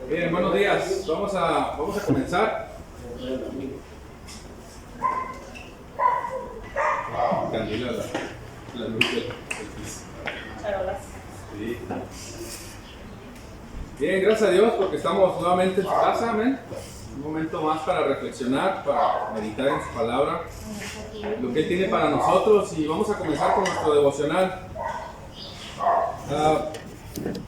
Bien, buenos días. Vamos a comenzar. Candila la luz del piso. Charolas. Sí. Bien, gracias a Dios porque estamos nuevamente en su casa, amén. Un momento más para reflexionar, para meditar en su palabra, lo que Él tiene para nosotros, y vamos a comenzar con nuestro devocional.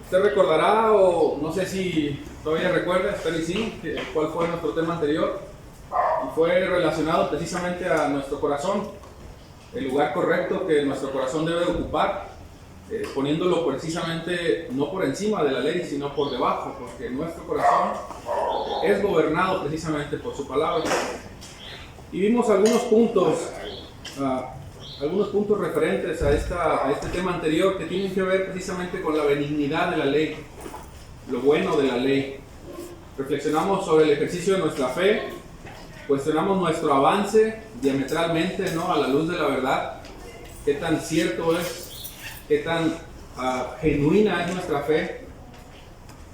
Usted recordará, o no sé si todavía recuerda, espero y sí, cuál fue nuestro tema anterior, y fue relacionado precisamente a nuestro corazón, el lugar correcto que nuestro corazón debe ocupar, poniéndolo precisamente no por encima de la ley, sino por debajo, porque nuestro corazón es gobernado precisamente por su palabra. Y vimos algunos puntos referentes a este tema anterior que tienen que ver precisamente con la benignidad de la ley, lo bueno de la ley. Reflexionamos sobre el ejercicio de nuestra fe, cuestionamos nuestro avance diametralmente, ¿no?, a la luz de la verdad, qué tan cierto es, qué tan genuina es nuestra fe.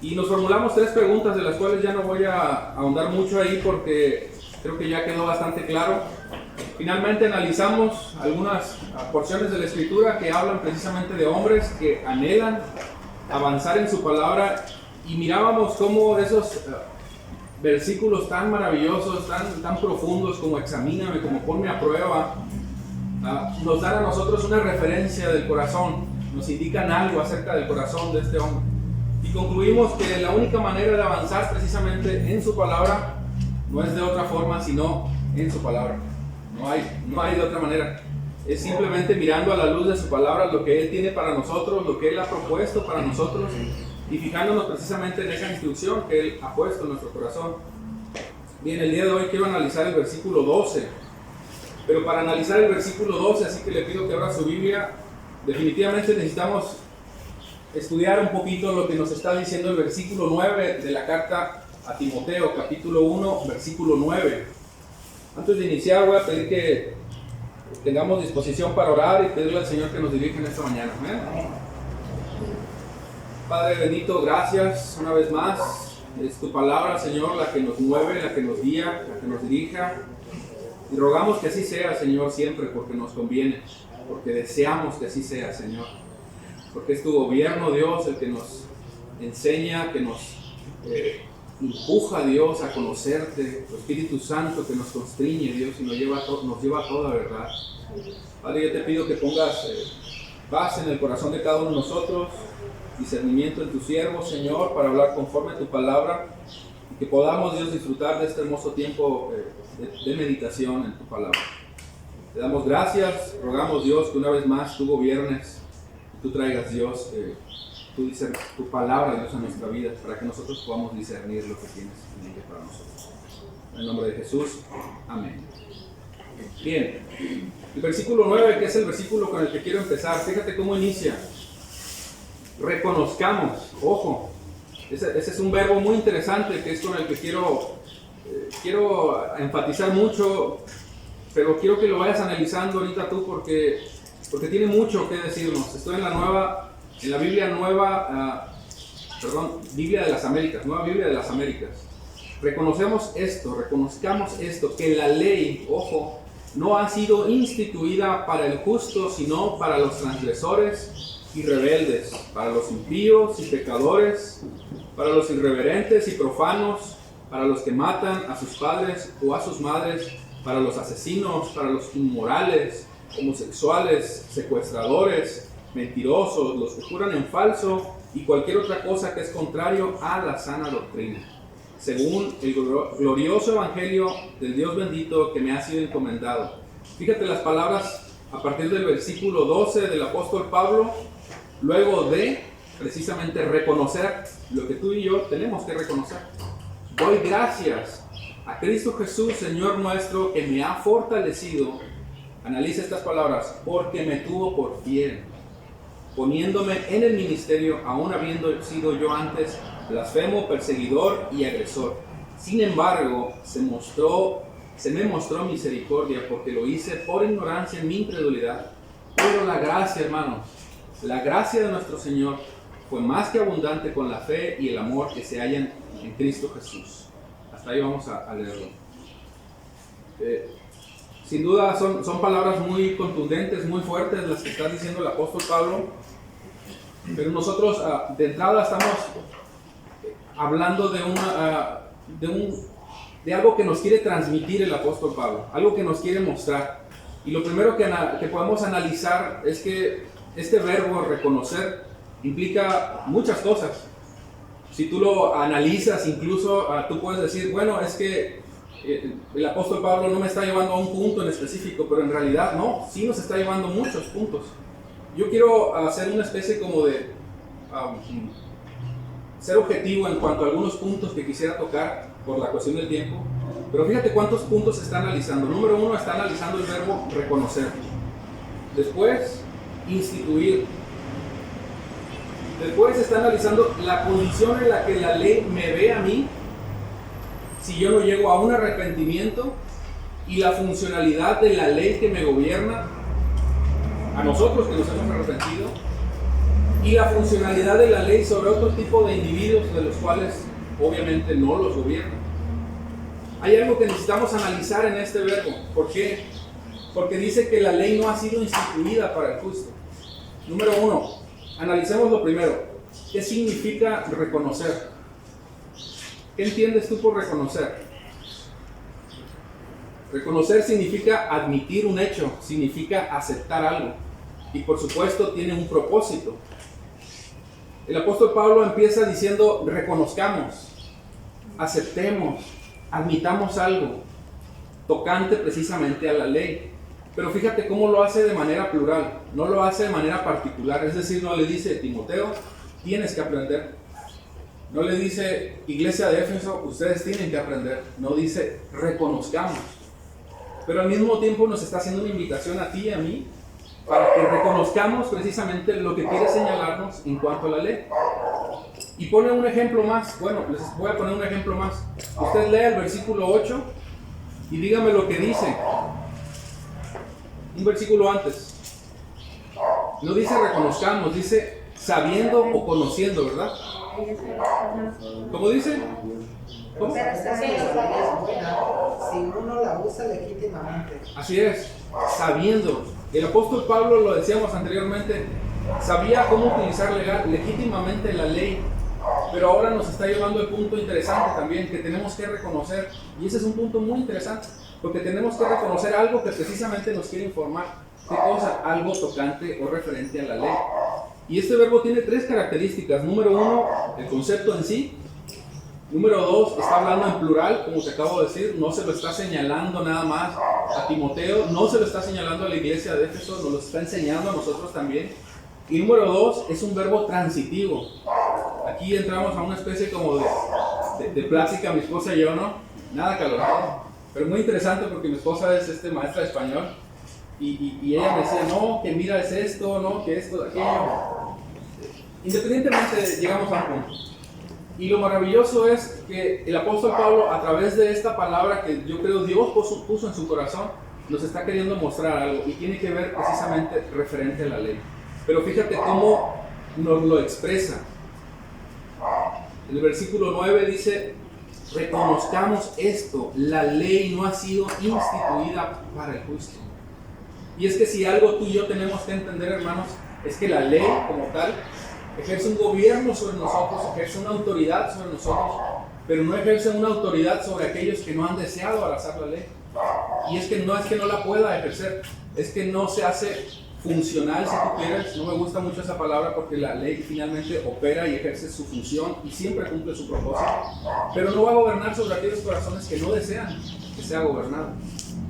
Y nos formulamos 3 preguntas, de las cuales ya no voy a ahondar mucho ahí porque creo que ya quedó bastante claro. Finalmente analizamos algunas porciones de la Escritura que hablan precisamente de hombres que anhelan avanzar en su palabra, y mirábamos cómo esos versículos tan maravillosos, tan profundos como examíname, como ponme a prueba, nos dan a nosotros una referencia del corazón, nos indican algo acerca del corazón de este hombre. Y concluimos que la única manera de avanzar precisamente en su palabra no es de otra forma sino en su palabra. No hay de otra manera. Es simplemente mirando a la luz de su palabra lo que Él tiene para nosotros, lo que Él ha propuesto para nosotros, y fijándonos precisamente en esa instrucción que Él ha puesto en nuestro corazón. Bien, el día de hoy quiero analizar el versículo 12. Pero para analizar el versículo 12, así que le pido que abra su Biblia, definitivamente necesitamos estudiar un poquito lo que nos está diciendo el versículo 9 de la carta a Timoteo, capítulo 1, versículo 9. Antes de iniciar voy a pedir que tengamos disposición para orar y pedirle al Señor que nos dirija en esta mañana. ¿Amén? Padre bendito, gracias una vez más. Es tu palabra, Señor, la que nos mueve, la que nos guía, la que nos dirija. Y rogamos que así sea, Señor, siempre, porque nos conviene, porque deseamos que así sea, Señor. Porque es tu gobierno, Dios, el que nos enseña, que nos empuja, Dios, a conocerte, tu Espíritu Santo que nos constriñe, Dios, y nos lleva a toda verdad. Padre, yo te pido que pongas paz en el corazón de cada uno de nosotros, discernimiento en tu siervo, Señor, para hablar conforme a tu palabra, y que podamos, Dios, disfrutar de este hermoso tiempo de meditación en tu palabra. Te damos gracias, rogamos, Dios, que una vez más tú gobiernes, que tú traigas, Dios, tu palabra, Dios, a nuestra vida, para que nosotros podamos discernir lo que tienes en ella para nosotros. En el nombre de Jesús, amén. Bien, el versículo 9, que es el versículo con el que quiero empezar, fíjate cómo inicia. Reconozcamos, ojo, ese es un verbo muy interesante que es con el que quiero enfatizar mucho, pero quiero que lo vayas analizando ahorita tú porque tiene mucho que decirnos. Estoy en la Biblia Biblia de las Américas, Nueva Biblia de las Américas. Reconozcamos reconozcamos esto, que la ley, ojo, no ha sido instituida para el justo, sino para los transgresores y rebeldes, para los impíos y pecadores, para los irreverentes y profanos, para los que matan a sus padres o a sus madres, para los asesinos, para los inmorales, homosexuales, secuestradores, mentirosos, los que juran en falso y cualquier otra cosa que es contrario a la sana doctrina, según el glorioso evangelio del Dios bendito que me ha sido encomendado. Fíjate las palabras a partir del versículo 12 del apóstol Pablo, luego de precisamente reconocer lo que tú y yo tenemos que reconocer. Doy gracias a Cristo Jesús, Señor nuestro, que me ha fortalecido. Analiza estas palabras: porque me tuvo por fiel, poniéndome en el ministerio, aun habiendo sido yo antes blasfemo, perseguidor y agresor. Sin embargo, se me mostró misericordia, porque lo hice por ignorancia en mi incredulidad. Pero la gracia, hermanos, la gracia de nuestro Señor fue más que abundante con la fe y el amor que se hallan en Cristo Jesús. Hasta ahí vamos a leerlo. Sin duda son palabras muy contundentes, muy fuertes las que está diciendo el apóstol Pablo, pero nosotros de entrada estamos hablando de algo que nos quiere transmitir el apóstol Pablo, algo que nos quiere mostrar. Y lo primero que podemos analizar es que este verbo reconocer implica muchas cosas. Si tú lo analizas, incluso tú puedes decir, bueno, es que el apóstol Pablo no me está llevando a un punto en específico, pero en realidad no, sí nos está llevando a muchos puntos. Yo quiero hacer una especie como de ser objetivo en cuanto a algunos puntos que quisiera tocar por la cuestión del tiempo, pero fíjate cuántos puntos está analizando. Número 1, está analizando el verbo reconocer. Después, instituir. Después está analizando la condición en la que la ley me ve a mí si yo no llego a un arrepentimiento, y la funcionalidad de la ley que me gobierna a nosotros que nos hemos arrepentido, y la funcionalidad de la ley sobre otro tipo de individuos de los cuales obviamente no los gobierna. Hay algo que necesitamos analizar en este verbo. ¿Por qué? Porque dice que la ley no ha sido instituida para el justo. Número 1, analicemos lo primero. ¿Qué significa reconocer? ¿Qué entiendes tú por reconocer? Reconocer significa admitir un hecho, significa aceptar algo. Y por supuesto tiene un propósito. El apóstol Pablo empieza diciendo, reconozcamos, aceptemos, admitamos algo tocante precisamente a la ley. Pero fíjate cómo lo hace de manera plural, no lo hace de manera particular. Es decir, no le dice, Timoteo, tienes que aprender. No le dice, iglesia de Éfeso, ustedes tienen que aprender. No dice, reconozcamos. Pero al mismo tiempo nos está haciendo una invitación a ti y a mí para que reconozcamos precisamente lo que quiere señalarnos en cuanto a la ley. Y pone un ejemplo más. Bueno, les voy a poner un ejemplo más. Usted lea el versículo 8 y dígame lo que dice. Un versículo antes. No dice reconozcamos, dice sabiendo o conociendo, ¿verdad? ¿Cómo dice? ¿Cómo? Pero esta ley es buena si uno la usa legítimamente. Así es, sabiendo. El apóstol Pablo, lo decíamos anteriormente, sabía cómo utilizar legítimamente la ley, pero ahora nos está llevando al punto interesante también, que tenemos que reconocer, y ese es un punto muy interesante, porque tenemos que reconocer algo que precisamente nos quiere informar. ¿Qué cosa? Algo tocante o referente a la ley. Y este verbo tiene 3 características. Número 1, el concepto en sí. Número 2, está hablando en plural, como te acabo de decir, no se lo está señalando nada más a Timoteo, no se lo está señalando a la iglesia de Éfeso, nos lo está enseñando a nosotros también. Y número 2, es un verbo transitivo. Aquí entramos a una especie como de plática, mi esposa y yo, ¿no? Nada calorado, pero muy interesante porque mi esposa es maestra de español y ella me decía, no, que mira es esto, no, que esto, aquello. Independientemente, llegamos a un punto. Y lo maravilloso es que el apóstol Pablo, a través de esta palabra que yo creo Dios puso en su corazón, nos está queriendo mostrar algo y tiene que ver precisamente referente a la ley. Pero fíjate cómo nos lo expresa. El versículo 9 dice, reconozcamos esto, la ley no ha sido instituida para el justo. Y es que si algo tú y yo tenemos que entender, hermanos, es que la ley como tal ejerce un gobierno sobre nosotros, ejerce una autoridad sobre nosotros, pero no ejerce una autoridad sobre aquellos que no han deseado abrazar la ley. Y es que no la pueda ejercer, es que no se hace funcional, si tú quieres. No me gusta mucho esa palabra porque la ley finalmente opera y ejerce su función y siempre cumple su propósito, pero no va a gobernar sobre aquellos corazones que no desean que sea gobernado.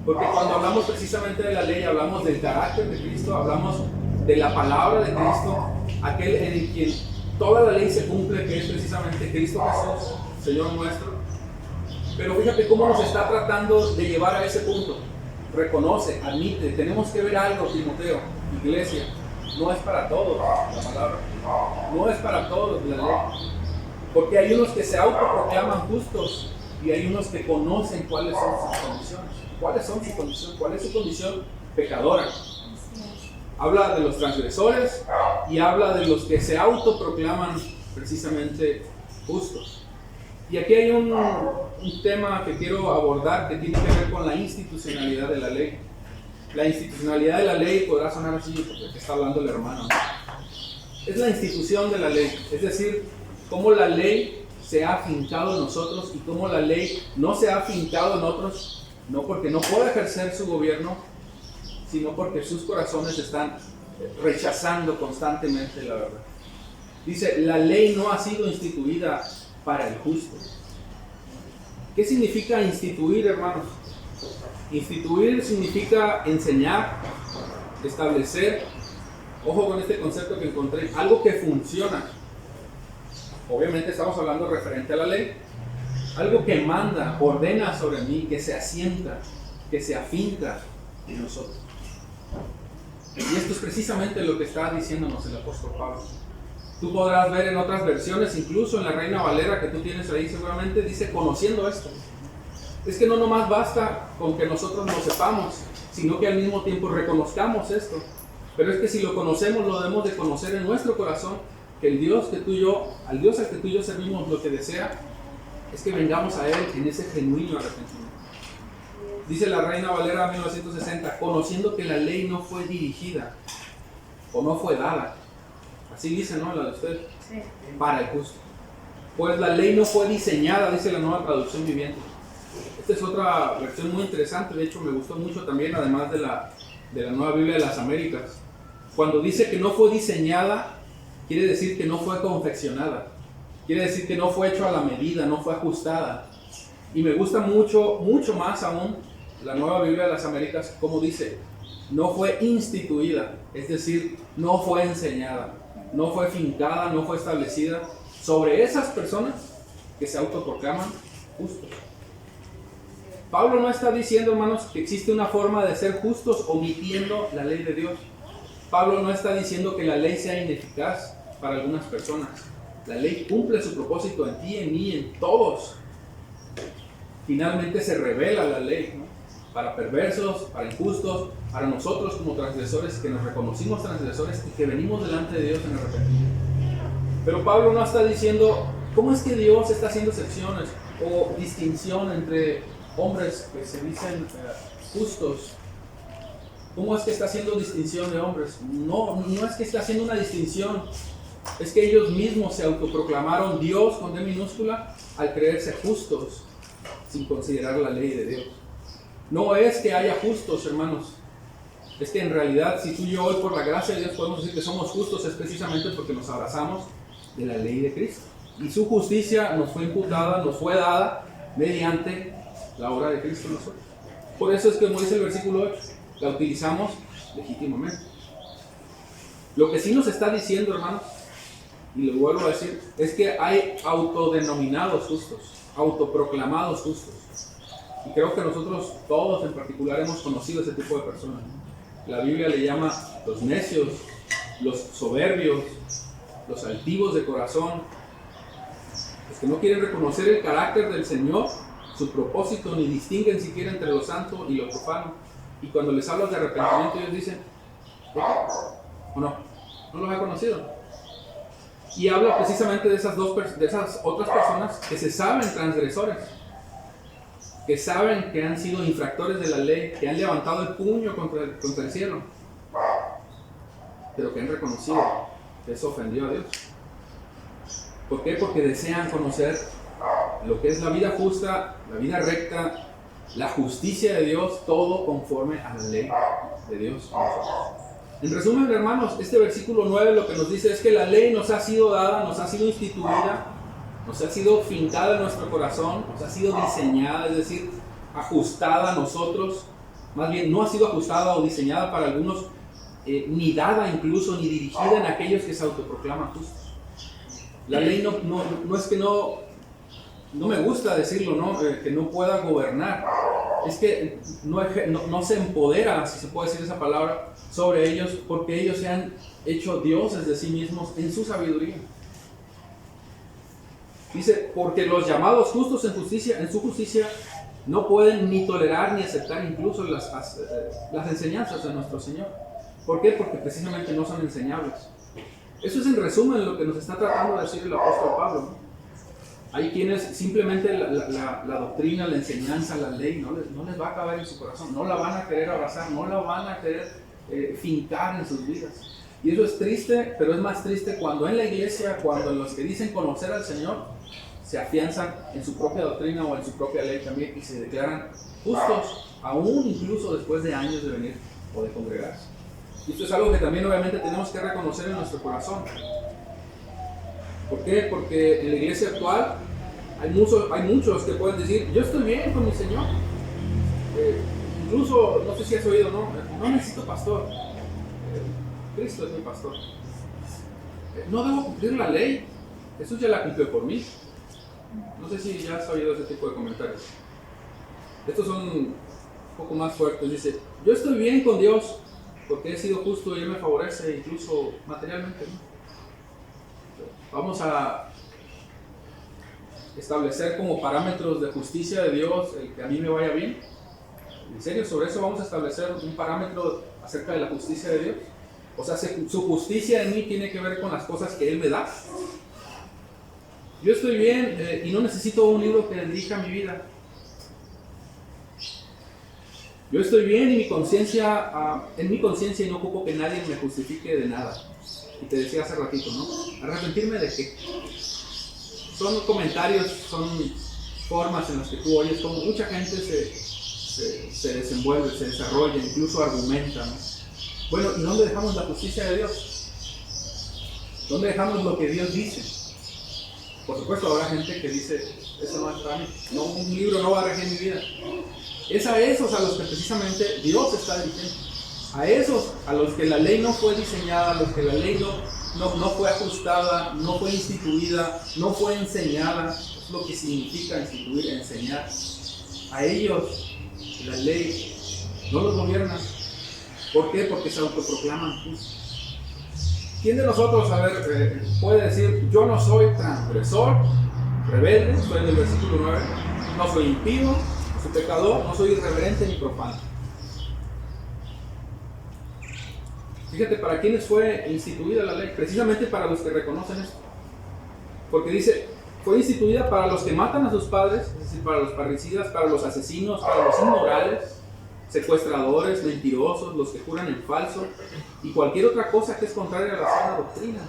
Porque cuando hablamos precisamente de la ley, hablamos del carácter de Cristo, hablamos de la palabra de Cristo, aquel en quien toda la ley se cumple, que es precisamente Cristo Jesús, Señor nuestro. Pero fíjate cómo nos está tratando de llevar a ese punto. Reconoce, admite, tenemos que ver algo, Timoteo, iglesia, no es para todos la palabra, no es para todos la ley. Porque hay unos que se autoproclaman justos y hay unos que conocen cuáles son sus condiciones. ¿Cuáles son sus condiciones? ¿Cuál es su condición pecadora? Habla de los transgresores y habla de los que se autoproclaman precisamente justos. Y aquí hay un tema que quiero abordar que tiene que ver con la institucionalidad de la ley. La institucionalidad de la ley podrá sonar así porque está hablando el hermano. Es la institución de la ley, es decir, cómo la ley se ha afincado en nosotros y cómo la ley no se ha afincado en otros, no porque no pueda ejercer su gobierno, sino porque sus corazones están rechazando constantemente la verdad. Dice, la ley no ha sido instituida para el justo. ¿Qué significa instituir, hermanos? Instituir significa enseñar, establecer, ojo con este concepto que encontré, algo que funciona. Obviamente estamos hablando referente a la ley, algo que manda, ordena sobre mí, que se asienta, que se afinca en nosotros. Y esto es precisamente lo que está diciéndonos el apóstol Pablo. Tú podrás ver en otras versiones, incluso en la Reina Valera que tú tienes ahí seguramente, dice conociendo esto. Es que no nomás basta con que nosotros lo sepamos, sino que al mismo tiempo reconozcamos esto. Pero es que si lo conocemos, lo debemos de conocer en nuestro corazón, que el Dios que tú y yo, al Dios al que tú y yo servimos, lo que desea es que vengamos a Él en ese genuino arrepentimiento. Dice la Reina Valera 1960, conociendo que la ley no fue dirigida o no fue dada. Así dice, ¿no? La de usted. Sí. Para el justo. Pues la ley no fue diseñada, dice la Nueva Traducción Viviente. Esta es otra versión muy interesante, de hecho me gustó mucho también, además de la Nueva Biblia de las Américas. Cuando dice que no fue diseñada, quiere decir que no fue confeccionada. Quiere decir que no fue hecho a la medida, no fue ajustada. Y me gusta mucho, mucho más aún, la Nueva Biblia de las Américas, como dice, no fue instituida, es decir, no fue enseñada, no fue fincada, no fue establecida sobre esas personas que se autoproclaman justos. Pablo no está diciendo, hermanos, que existe una forma de ser justos omitiendo la ley de Dios. Pablo no está diciendo que la ley sea ineficaz para algunas personas. La ley cumple su propósito en ti, en mí, en todos. Finalmente se revela la ley, ¿no? Para perversos, para injustos, para nosotros como transgresores que nos reconocimos transgresores y que venimos delante de Dios en arrepentimiento. Pero Pablo no está diciendo cómo es que Dios está haciendo excepciones o distinción entre hombres que se dicen justos. ¿Cómo es que está haciendo distinción de hombres? No es que está haciendo una distinción, es que ellos mismos se autoproclamaron Dios con D minúscula al creerse justos sin considerar la ley de Dios. No es que haya justos, hermanos. Es que en realidad, si tú y yo hoy por la gracia de Dios podemos decir que somos justos, es precisamente porque nos abrazamos de la ley de Cristo. Y su justicia nos fue imputada, nos fue dada mediante la obra de Cristo en nosotros. Por eso es que, como dice el versículo 8, la utilizamos legítimamente. Lo que sí nos está diciendo, hermanos, y lo vuelvo a decir, es que hay autodenominados justos, autoproclamados justos. Y creo que nosotros todos en particular hemos conocido ese tipo de personas. La Biblia le llama los necios, los soberbios, los altivos de corazón, los que no quieren reconocer el carácter del Señor, su propósito, ni distinguen siquiera entre lo santo y lo profano. Y cuando les hablas de arrepentimiento, ellos dicen, ¿o no? ¿No los ha conocido? Y habla precisamente de esas otras personas que se saben transgresores, que saben que han sido infractores de la ley, que han levantado el puño contra el cielo, pero que han reconocido que eso ofendió a Dios. ¿Por qué? Porque desean conocer lo que es la vida justa, la vida recta, la justicia de Dios, todo conforme a la ley de Dios. En resumen, hermanos, este versículo 9 lo que nos dice es que la ley nos ha sido dada, nos ha sido instituida, nos ha sido fincada en nuestro corazón, nos ha sido diseñada, es decir, ajustada a nosotros. Más bien, no ha sido ajustada o diseñada para algunos, ni dada incluso, ni dirigida en aquellos que se autoproclaman justos. La ley no es que no me gusta decirlo, ¿no? Que no pueda gobernar. Es que no se empodera, si se puede decir esa palabra, sobre ellos, porque ellos se han hecho dioses de sí mismos en su sabiduría. Dice, porque los llamados justos en su justicia, no pueden ni tolerar ni aceptar incluso las enseñanzas de nuestro Señor. ¿Por qué? Porque precisamente no son enseñables. Eso es en resumen lo que nos está tratando de decir el apóstol Pablo, ¿no? Hay quienes simplemente la doctrina, la enseñanza, la ley no les va a caber en su corazón, no la van a querer abrazar, no la van a querer fincar en sus vidas. Y eso es triste, pero es más triste cuando en la iglesia, cuando los que dicen conocer al Señor se afianzan en su propia doctrina o en su propia ley también y se declaran justos, aún incluso después de años de venir o de congregarse. Y esto es algo que también obviamente tenemos que reconocer en nuestro corazón. ¿Por qué? Porque en la iglesia actual hay muchos que pueden decir, yo estoy bien con mi Señor. Incluso, no sé si has oído, no necesito pastor. Cristo es mi pastor. No debo cumplir la ley. Jesús ya la cumplió por mí. No sé si ya has oído ese tipo de comentarios. Estos son un poco más fuertes. Dice, yo estoy bien con Dios porque he sido justo y Él me favorece incluso materialmente, ¿no? Vamos a establecer como parámetros de justicia de Dios el que a mí me vaya bien. ¿En serio? ¿Sobre eso vamos a establecer un parámetro acerca de la justicia de Dios? O sea, su justicia en mí tiene que ver con las cosas que Él me da. Yo estoy bien y no necesito un libro que dirija mi vida. Yo estoy bien y en mi conciencia y no ocupo que nadie me justifique de nada. Y te decía hace ratito, ¿no? ¿Arrepentirme de qué? Son comentarios, son formas en las que tú oyes como mucha gente se desenvuelve, se desarrolla, incluso argumenta, ¿no? Bueno, ¿y dónde dejamos la justicia de Dios? ¿Dónde dejamos lo que Dios dice? Por supuesto habrá gente que dice, eso no es para mí, no, un libro no va a regir mi vida. Es a esos a los que precisamente Dios está dirigiendo. A esos a los que la ley no fue diseñada, a los que la ley no fue ajustada, no fue instituida, no fue enseñada. Es lo que significa instituir, enseñar. A ellos la ley no los gobierna. ¿Por qué? Porque se autoproclaman justos. ¿Quién de nosotros, puede decir, yo no soy transgresor, rebelde, estoy en el versículo 9, no soy impío, no soy pecador, no soy irreverente ni profano? Fíjate, ¿para quiénes fue instituida la ley? Precisamente para los que reconocen esto. Porque dice, fue instituida para los que matan a sus padres, es decir, para los parricidas, para los asesinos, para los inmorales, secuestradores, mentirosos, los que juran en falso y cualquier otra cosa que es contraria a la sana doctrina.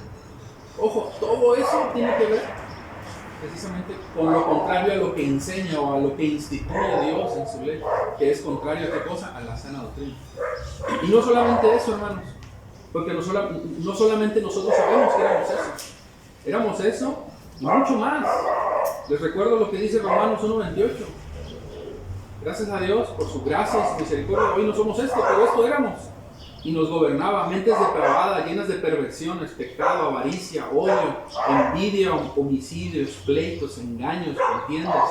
Ojo, todo eso tiene que ver precisamente con lo contrario a lo que enseña o a lo que instituye Dios en su ley, que es contrario a qué cosa, a la sana doctrina. Y no solamente eso, hermanos, porque no solamente nosotros sabemos que éramos eso y mucho más. Les recuerdo lo que dice Romanos 1:28. Gracias a Dios por su gracia y su misericordia, hoy no somos esto, pero esto éramos. Y nos gobernaba mentes depravadas, llenas de perversiones, pecado, avaricia, odio, envidia, homicidios, pleitos, engaños, contiendas,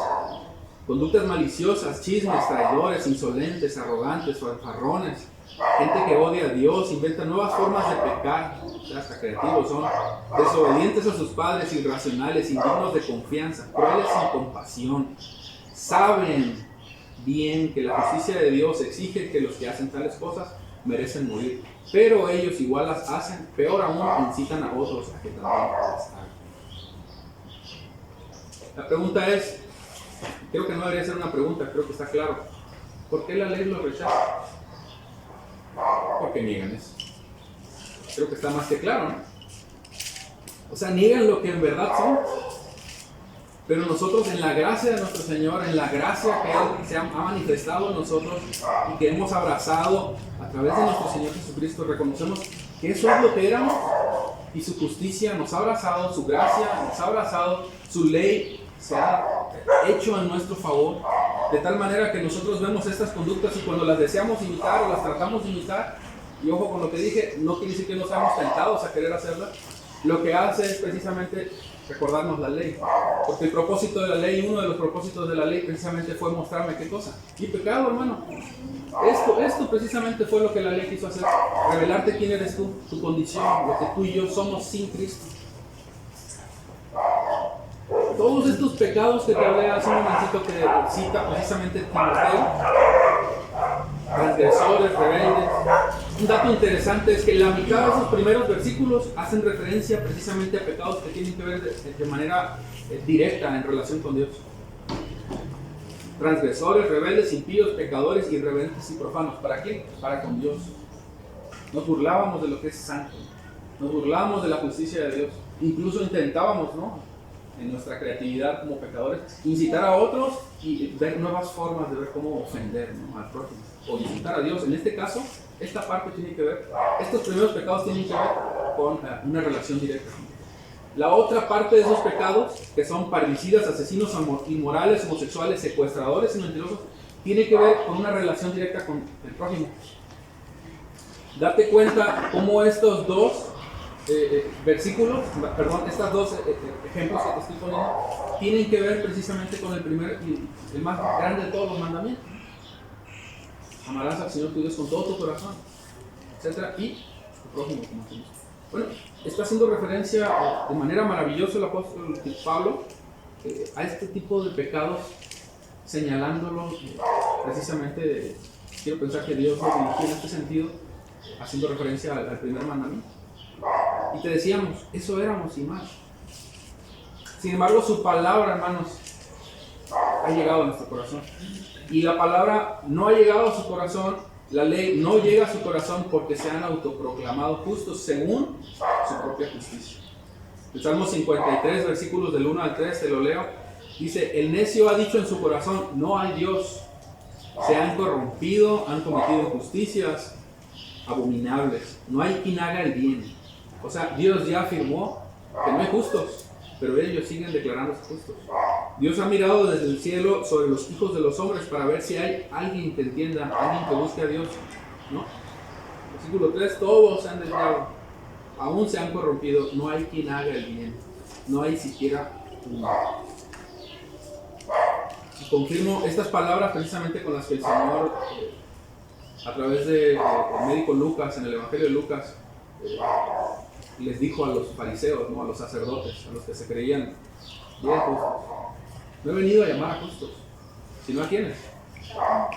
conductas maliciosas, chismes, traidores, insolentes, arrogantes, fanfarrones, gente que odia a Dios, inventa nuevas formas de pecar, hasta creativos son, desobedientes a sus padres, irracionales, indignos de confianza, crueles sin compasión. Saben bien que la justicia de Dios exige que los que hacen tales cosas merecen morir, pero ellos igual las hacen, peor aún, incitan a otros a que también las hagan. La pregunta es, creo que no debería ser una pregunta, creo que está claro, ¿por qué la ley lo rechaza? Porque niegan eso. Creo que está más que claro, ¿no? O sea, niegan lo que en verdad son. Pero nosotros, en la gracia de nuestro Señor, en la gracia que Él se ha manifestado en nosotros y que hemos abrazado a través de nuestro Señor Jesucristo, reconocemos que eso es lo que éramos y su justicia nos ha abrazado, su gracia nos ha abrazado, su ley se ha hecho en nuestro favor, de tal manera que nosotros vemos estas conductas y cuando las deseamos imitar o las tratamos de imitar, y ojo con lo que dije, no quiere decir que no seamos tentados a querer hacerlas, lo que hace es precisamente recordarnos la ley, porque el propósito de la ley, uno de los propósitos de la ley precisamente fue mostrarme qué cosa, mi pecado, hermano. Esto precisamente fue lo que la ley quiso hacer, revelarte quién eres tú, tu condición, lo que tú y yo somos sin Cristo. Todos estos pecados que te hablé hace un momentito que cita precisamente Timoteo, transgresores, rebeldes, Un dato interesante es que la mitad de esos primeros versículos hacen referencia precisamente a pecados que tienen que ver de manera directa en relación con Dios. Transgresores, rebeldes, impíos, pecadores, irreverentes y profanos. ¿Para qué? Para con Dios. Nos burlábamos de lo que es santo. Nos burlábamos de la justicia de Dios. Incluso intentábamos, ¿no?, en nuestra creatividad como pecadores, incitar a otros y ver nuevas formas de ver cómo ofender, ¿no?, al prójimo o insultar a Dios. En este caso, esta parte tiene que ver, estos primeros pecados tienen que ver con una relación directa. La otra parte de esos pecados, que son parricidas, asesinos, inmorales, homosexuales, secuestradores y mentirosos, tiene que ver con una relación directa con el prójimo. Date cuenta cómo estos dos estos dos ejemplos que te estoy poniendo tienen que ver precisamente con el primer y el más grande de todos los mandamientos. Amarás al Señor tu Dios con todo tu corazón, etc. Y tu prójimo como a ti mismo. Bueno, está haciendo referencia de manera maravillosa el apóstol Pablo a este tipo de pecados, señalándolo precisamente, quiero pensar que Dios lo dirigió en este sentido, haciendo referencia al primer mandamiento. Y te decíamos, eso éramos y más. Sin embargo, su palabra, hermanos, ha llegado a nuestro corazón. Y la palabra no ha llegado a su corazón, la ley no llega a su corazón porque se han autoproclamado justos según su propia justicia. El Salmo 53, versículos del 1 al 3, te lo leo. Dice, el necio ha dicho en su corazón, no hay Dios. Se han corrompido, han cometido injusticias abominables. No hay quien haga el bien. O sea, Dios ya afirmó que no hay justos, pero ellos siguen declarándose justos. Dios ha mirado desde el cielo sobre los hijos de los hombres para ver si hay alguien que entienda, alguien que busque a Dios, ¿no? Versículo 3, todos se han desviado, aún se han corrompido, no hay quien haga el bien, no hay siquiera uno. Y confirmo estas palabras precisamente con las que el Señor, a través del médico Lucas, en el Evangelio de Lucas, les dijo a los fariseos, ¿no?, a los sacerdotes, a los que se creían bien justos. No he venido a llamar a justos, sino a ¿quiénes? A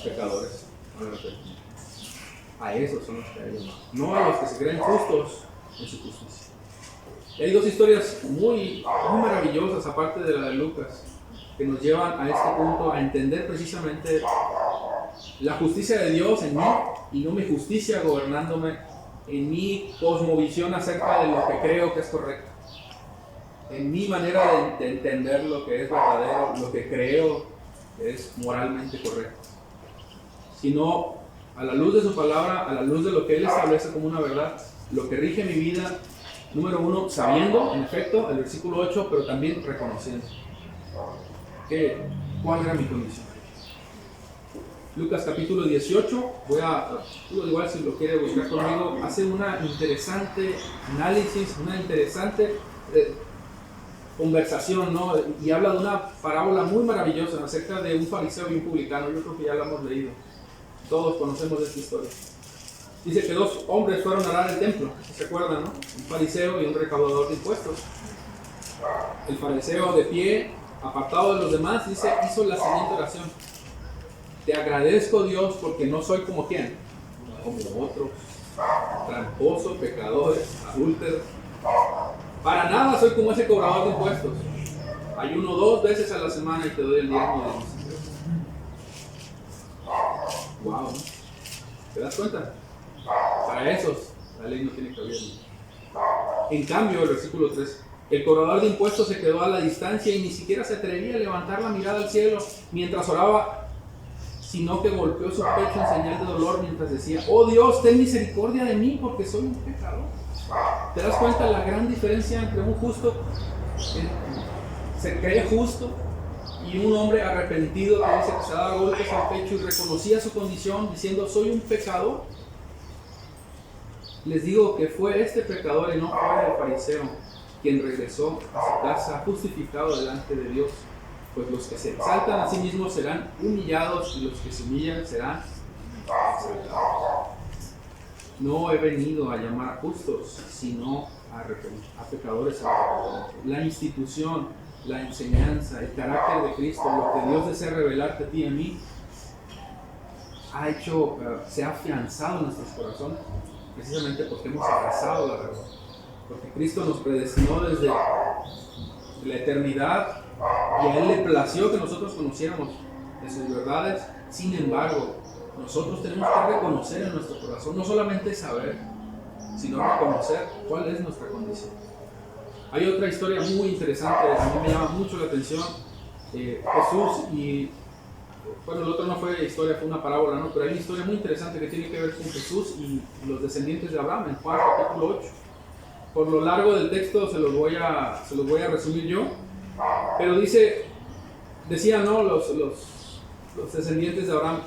pecadores. A esos son los que hay llamado, no a los que se creen justos en su justicia. Y hay dos historias muy maravillosas, aparte de la de Lucas, que nos llevan a este punto a entender precisamente la justicia de Dios en mí y no mi justicia gobernándome, en mi cosmovisión acerca de lo que creo que es correcto, en mi manera de entender lo que es verdadero, lo que creo que es moralmente correcto, sino a la luz de su palabra, a la luz de lo que Él establece como una verdad, lo que rige mi vida, número uno, sabiendo, en efecto, el versículo 8, pero también reconociendo cuál era mi condición. Lucas capítulo 18, igual si lo quiere buscar conmigo, hace una interesante análisis, una interesante conversación, ¿no? Y habla de una parábola muy maravillosa acerca de un fariseo y un publicano. Yo creo que ya la hemos leído, todos conocemos de esta historia. Dice que dos hombres fueron a orar el templo, ¿se acuerdan, no? Un fariseo y un recaudador de impuestos. El fariseo, de pie, apartado de los demás, hizo la siguiente oración: te agradezco, Dios, porque no soy como ¿quién? Como otros, tramposos, pecadores, adúlteros. Para nada soy como ese cobrador de impuestos. Ayuno 2 veces a la semana y te doy el diezmo de mis ingresos. Wow, ¿te das cuenta? Para esos, la ley no tiene cabida. En cambio, el versículo 3, el cobrador de impuestos se quedó a la distancia y ni siquiera se atrevía a levantar la mirada al cielo mientras oraba, sino que golpeó su pecho en señal de dolor mientras decía: oh Dios, ten misericordia de mí porque soy un pecador. ¿Te das cuenta la gran diferencia entre un justo que se cree justo y un hombre arrepentido que dice que se daba golpes al pecho y reconocía su condición diciendo: soy un pecador? Les digo que fue este pecador y no fue el fariseo quien regresó a su casa justificado delante de Dios. Pues los que se exaltan a sí mismos serán humillados y los que se humillan serán exaltados. No he venido a llamar a justos, sino a pecadores. La institución, la enseñanza, el carácter de Cristo, lo que Dios desea revelarte a ti y a mí, se ha afianzado en nuestros corazones, precisamente porque hemos abrazado la verdad. Porque Cristo nos predestinó desde la eternidad y a Él le plació que nosotros conociéramos de sus verdades. Sin embargo, nosotros tenemos que reconocer en nuestro corazón, no solamente saber, sino reconocer cuál es nuestra condición. Hay otra historia muy interesante, a mí me llama mucho la atención. Jesús y, bueno, el otro no fue historia, fue una parábola, ¿no? Pero hay una historia muy interesante que tiene que ver con Jesús y los descendientes de Abraham en Juan capítulo 8. Por lo largo del texto se los voy a resumir yo, pero decían, ¿no? Los descendientes de Abraham,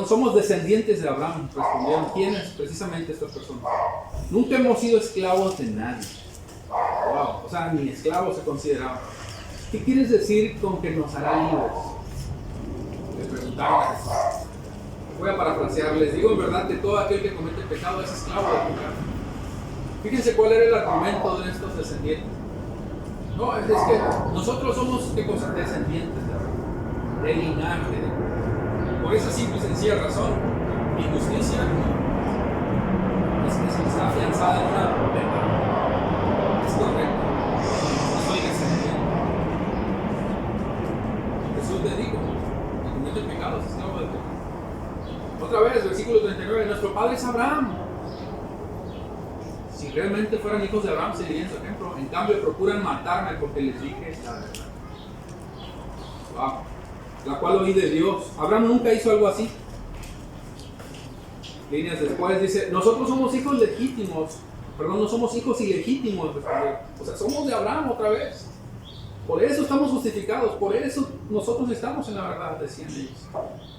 somos descendientes de Abraham. Respondieron, ¿quiénes? Precisamente estas personas. Nunca hemos sido esclavos de nadie. Wow, o sea, ni esclavos se consideraban. ¿Qué quieres decir con que nos hará libres? Le preguntaron a Jesús. Voy a parafrasear, les digo en verdad que todo aquel que comete pecado es esclavo de pecado. Fíjense cuál era el argumento de estos descendientes. No, es que nosotros somos, ¿qué cosa? Descendientes de linaje. Por esa simple y sencilla razón, mi justicia es que se está afianzada en una verdad. Es correcto. No soy descendiente. Jesús le dijo, el que comete pecado es esclavo del pecado. Otra vez, versículo 39, nuestro padre es Abraham. Si realmente fueran hijos de Abraham, seguirían su ejemplo. En cambio, procuran matarme porque les dije la verdad. Wow. La cual oí de Dios. Abraham nunca hizo algo así. Líneas después dice, nosotros somos hijos legítimos. Perdón, no somos hijos ilegítimos. O sea, somos de Abraham otra vez. Por eso estamos justificados. Por eso nosotros estamos en la verdad, decían ellos.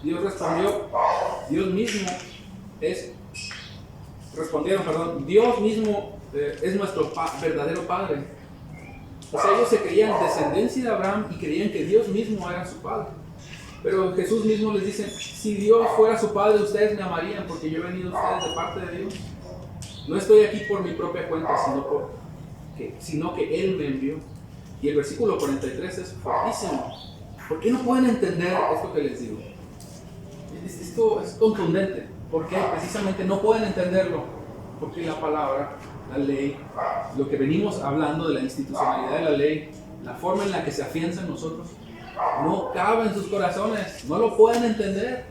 Dios respondió, Dios mismo es nuestro verdadero Padre. O sea, ellos se creían descendencia de Abraham y creían que Dios mismo era su Padre. Pero Jesús mismo les dice, si Dios fuera su Padre, ustedes me amarían porque yo he venido a ustedes de parte de Dios. No estoy aquí por mi propia cuenta, sino que Él me envió. Y el versículo 43 es fuertísimo. ¿Por qué no pueden entender esto que les digo? Esto es contundente. ¿Por qué? Precisamente no pueden entenderlo. Porque la palabra, la ley, lo que venimos hablando de la institucionalidad de la ley, la forma en la que se afianza en nosotros, no cabe en sus corazones. No lo pueden entender.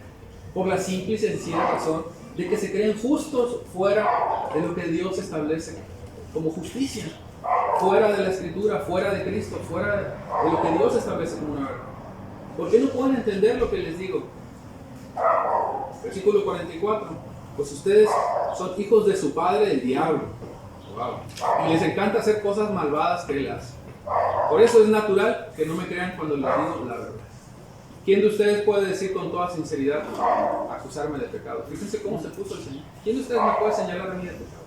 Por la simple y sencilla razón de que se creen justos fuera de lo que Dios establece como justicia. Fuera de la Escritura, fuera de Cristo, fuera de lo que Dios establece como una verdad. ¿Por qué no pueden entender lo que les digo? Versículo 44. Pues ustedes son hijos de su padre, el diablo. Wow. Y les encanta hacer cosas malvadas que él hace. Por eso es natural que no me crean cuando les digo la verdad. ¿Quién de ustedes puede decir con toda sinceridad, acusarme de pecado? Fíjense cómo se puso el Señor. ¿Quién de ustedes me puede señalar a mí de pecado?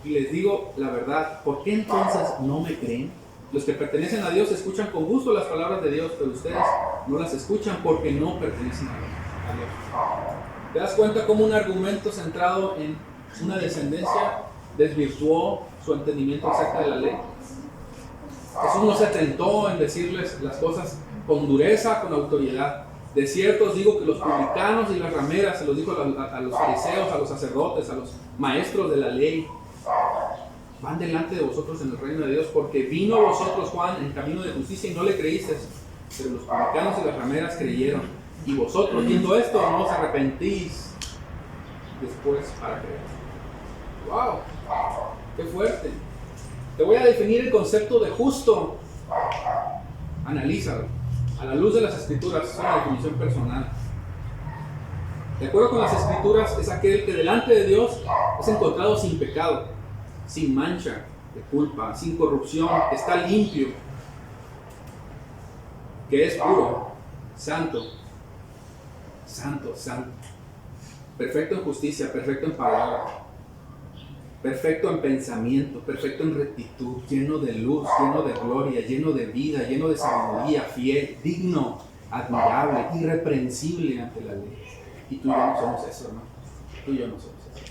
Y les digo la verdad, ¿por qué entonces no me creen? Los que pertenecen a Dios escuchan con gusto las palabras de Dios, pero ustedes no las escuchan porque no pertenecen a Dios. ¿Te das cuenta cómo un argumento centrado en una descendencia desvirtuó su entendimiento acerca de la ley? Jesús no se tentó en decirles las cosas con dureza, con autoridad. De cierto os digo que los publicanos y las rameras, se los dijo a los fariseos, a los sacerdotes, a los maestros de la ley, van delante de vosotros en el reino de Dios, porque vino a vosotros Juan en camino de justicia y no le creísteis, pero los publicanos y las rameras creyeron. Y vosotros, viendo esto, no os arrepentís después para creer. ¡Wow! ¡Qué fuerte! Te voy a definir el concepto de justo. Analízalo. A la luz de las Escrituras, es una definición personal. De acuerdo con las Escrituras, es aquel que delante de Dios es encontrado sin pecado, sin mancha de culpa, sin corrupción, que está limpio, que es puro, santo, perfecto en justicia, perfecto en palabra, perfecto en pensamiento, perfecto en rectitud, lleno de luz, lleno de gloria, lleno de vida, lleno de sabiduría, fiel, digno, admirable, irreprensible ante la ley. Y tú y yo no somos eso, hermano. Tú y yo no somos eso.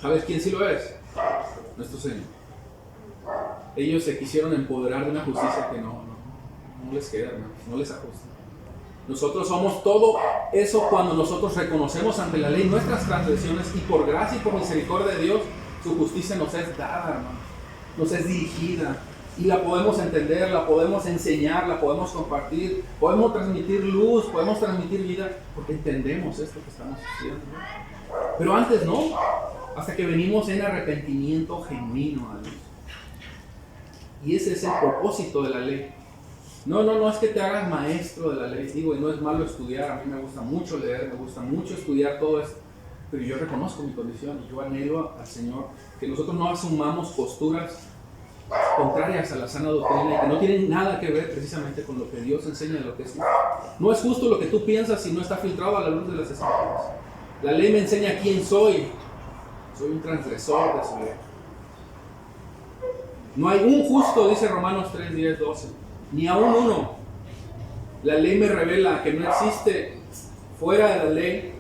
¿Sabes quién sí lo es? Nuestro Señor. Ellos se quisieron empoderar de una justicia que no les queda, hermano, no les ajusta. Nosotros somos todo eso cuando nosotros reconocemos ante la ley nuestras transgresiones y por gracia y por misericordia de Dios, su justicia nos es dada, hermano, nos es dirigida y la podemos entender, la podemos enseñar, la podemos compartir, podemos transmitir luz, podemos transmitir vida porque entendemos esto que estamos haciendo. Pero antes no, hasta que venimos en arrepentimiento genuino a Dios. Y ese es el propósito de la ley. No es que te hagas maestro de la ley, digo, y no es malo estudiar, a mí me gusta mucho leer, me gusta mucho estudiar todo esto, pero yo reconozco mi condición y yo anhelo al Señor que nosotros no asumamos posturas contrarias a la sana doctrina y que no tienen nada que ver precisamente con lo que Dios enseña de lo que es justo. No es justo lo que tú piensas si no está filtrado a la luz de las Escrituras. La ley me enseña quién soy un transgresor de su ley. No hay un justo, dice Romanos 3, 10, 12. Ni aún uno. La ley me revela que no existe fuera de la ley,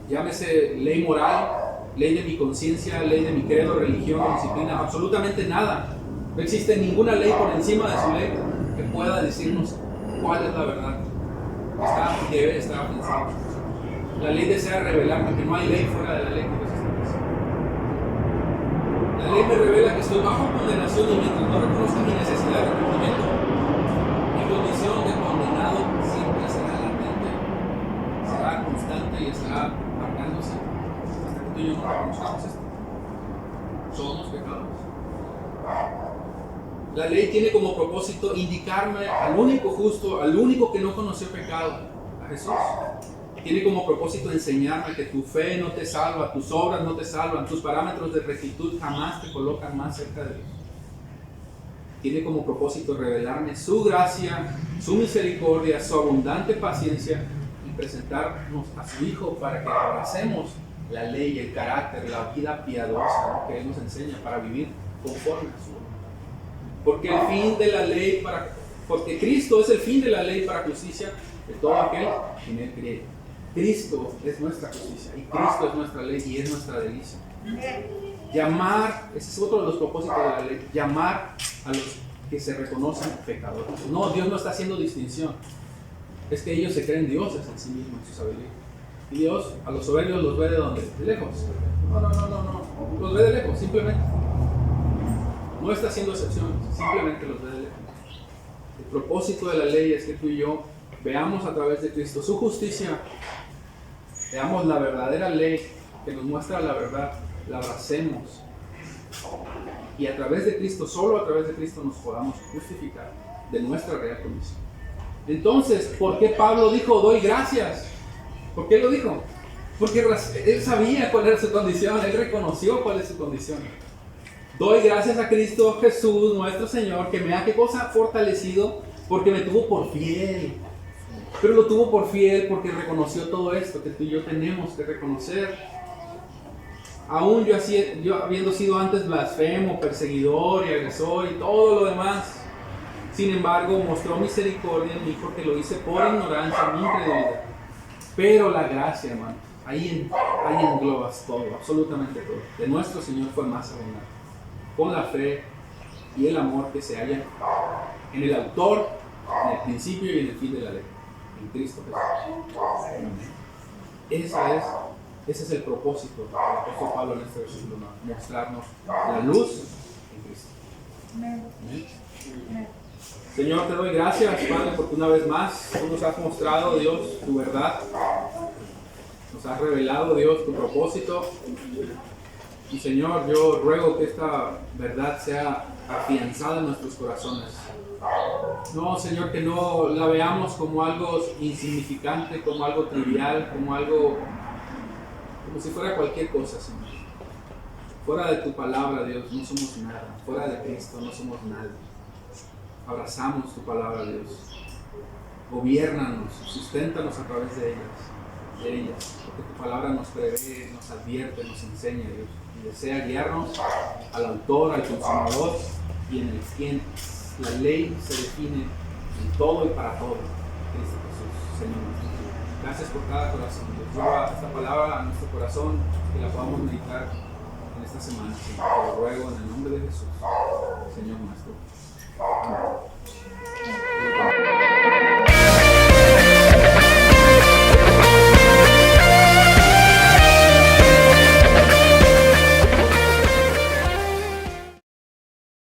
llámese ley moral, ley de mi conciencia, ley de mi credo, religión, disciplina, absolutamente nada. No existe ninguna ley por encima de su ley que pueda decirnos cuál es la verdad. Debe estar ofensiva. La ley desea revelarme que no hay ley fuera de la ley que Dios establece. La ley me revela que estoy bajo condenación y mientras no reconozca mi necesidad de arrepentimiento, mi condición de condenado siempre será latente, será constante y estará marcándose hasta que tú y yo no reconozcamos esto. Somos pecadores. La ley tiene como propósito indicarme al único justo, al único que no conoció pecado, a Jesús. Tiene como propósito enseñarme que tu fe no te salva, tus obras no te salvan, tus parámetros de rectitud jamás te colocan más cerca de Dios. Tiene como propósito revelarme su gracia, su misericordia, su abundante paciencia y presentarnos a su Hijo para que abracemos la ley, el carácter, la vida piadosa, ¿no?, que Él nos enseña para vivir conforme a su voluntad. Porque el fin de la ley porque Cristo es el fin de la ley para justicia de todo aquel que en Él cree. Cristo es nuestra justicia y Cristo es nuestra ley y es nuestra delicia. Llamar, ese es otro de los propósitos de la ley, llamar a los que se reconocen pecadores. No, Dios no está haciendo distinción. Es que ellos se creen dioses en sí mismos, en su sabiduría. Y Dios a los soberbios los ve de dónde? De lejos. No. Los ve de lejos, simplemente. No está haciendo excepciones, simplemente los ve de lejos. El propósito de la ley es que tú y yo veamos a través de Cristo su justicia, veamos la verdadera ley que nos muestra la verdad, la abracemos y a través de Cristo, solo a través de Cristo nos podamos justificar de nuestra real condición. Entonces, ¿por qué Pablo dijo doy gracias? ¿Por qué lo dijo? Porque él sabía cuál era su condición, él reconoció cuál es su condición. Doy gracias a Cristo Jesús, nuestro Señor, que me ha, ¿qué cosa?, fortalecido, porque me tuvo por fiel. Pero lo tuvo por fiel porque reconoció todo esto que tú y yo tenemos que reconocer. Aún yo habiendo sido antes blasfemo, perseguidor y agresor y todo lo demás, sin embargo mostró misericordia en mí porque lo hice por ignorancia, mi incredulidad. Pero la gracia, hermano, ahí englobas todo, absolutamente todo, de nuestro Señor fue más abundante, con la fe y el amor que se halla en el autor, en el principio y en el fin de la ley, en Cristo Jesús. Ese es el propósito del apóstol Pablo en este versículo, mostrarnos la luz en Cristo. Amén. Señor, te doy gracias, Padre, porque una vez más tú nos has mostrado, Dios, tu verdad. Nos has revelado, Dios, tu propósito. Y Señor, yo ruego que esta verdad sea afianzada en nuestros corazones. No, Señor, que no la veamos como algo insignificante, como algo trivial, como si fuera cualquier cosa, Señor. Fuera de tu palabra, Dios, no somos nada. Fuera de Cristo no somos nadie. Abrazamos tu palabra, Dios. Gobiérnanos, susténtanos a través de ellas, porque tu palabra nos prevé, nos advierte, nos enseña, Dios, y desea guiarnos al autor, al consumador y en el quien la ley se define en todo y para todo, Cristo Jesús, Señor. Gracias por cada corazón, Dios. Lleva esta palabra a nuestro corazón, que la podamos meditar en esta semana, Señor. Te lo ruego en el nombre de Jesús, Señor nuestro.